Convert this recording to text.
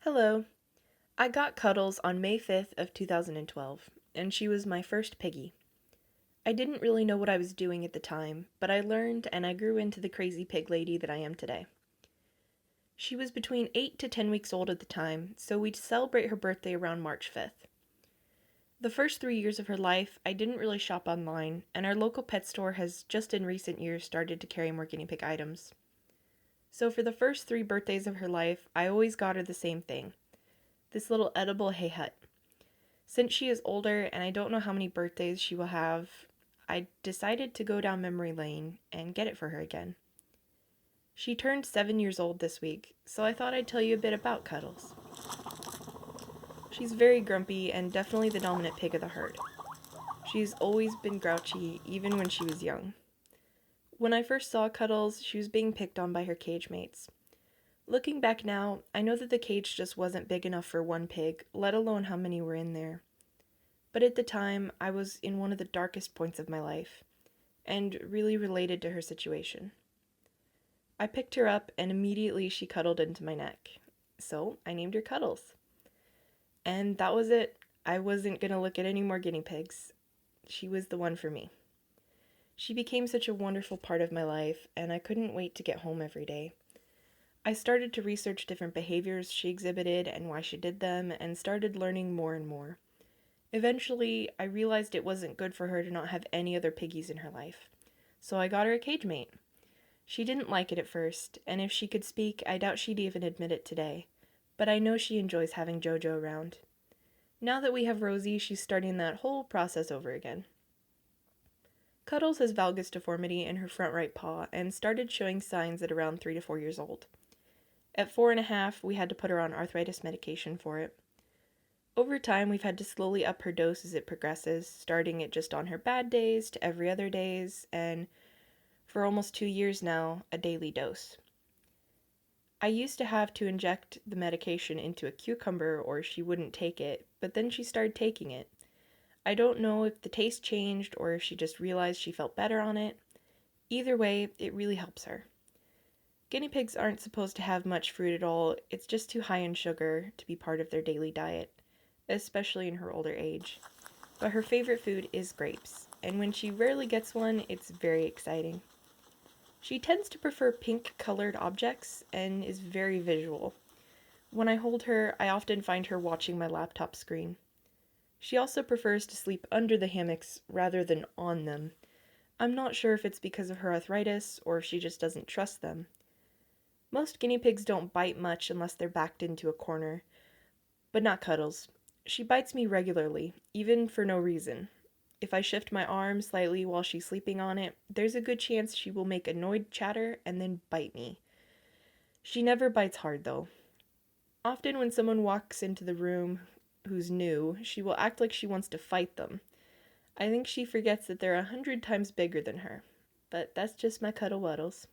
Hello. I got Cuddles on May 5th of 2012, and she was my first piggy. I didn't really know what I was doing at the time, but I learned and I grew into the crazy pig lady that I am today. She was between 8 to 10 weeks old at the time, so we'd celebrate her birthday around March 5th. The first 3 years of her life, I didn't really shop online, and our local pet store has just in recent years started to carry more guinea pig items. So for the first 3 birthdays of her life, I always got her the same thing, this little edible hay hut. Since she is older and I don't know how many birthdays she will have, I decided to go down memory lane and get it for her again. She turned 7 years old this week, so I thought I'd tell you a bit about Cuddles. She's very grumpy and definitely the dominant pig of the herd. She's always been grouchy, even when she was young. When I first saw Cuddles, she was being picked on by her cage mates. Looking back now, I know that the cage just wasn't big enough for one pig, let alone how many were in there. But at the time, I was in one of the darkest points of my life, and really related to her situation. I picked her up, and immediately she cuddled into my neck. So I named her Cuddles. And that was it. I wasn't going to look at any more guinea pigs. She was the one for me. She became such a wonderful part of my life, and I couldn't wait to get home every day. I started to research different behaviors she exhibited and why she did them, and started learning more and more. Eventually, I realized it wasn't good for her to not have any other piggies in her life, so I got her a cage mate. She didn't like it at first, and if she could speak, I doubt she'd even admit it today, but I know she enjoys having Jojo around. Now that we have Rosie, she's starting that whole process over again. Cuddles has valgus deformity in her front right paw and started showing signs at around 3 to 4 years old. At 4.5, we had to put her on arthritis medication for it. Over time, we've had to slowly up her dose as it progresses, starting it just on her bad days to every other days, and for almost 2 years now, a daily dose. I used to have to inject the medication into a cucumber or she wouldn't take it, but then she started taking it. I don't know if the taste changed or if she just realized she felt better on it. Either way, it really helps her. Guinea pigs aren't supposed to have much fruit at all, it's just too high in sugar to be part of their daily diet, especially in her older age. But her favorite food is grapes, and when she rarely gets one, it's very exciting. She tends to prefer pink-colored objects and is very visual. When I hold her, I often find her watching my laptop screen. She also prefers to sleep under the hammocks rather than on them. I'm not sure if it's because of her arthritis or if she just doesn't trust them. Most guinea pigs don't bite much unless they're backed into a corner, but not Cuddles. She bites me regularly, even for no reason. If I shift my arm slightly while she's sleeping on it, there's a good chance she will make annoyed chatter and then bite me. She never bites hard, though. Often when someone walks into the room who's new, she will act like she wants to fight them. I think she forgets that they're 100 times bigger than her. But that's just my cuddle wuddles.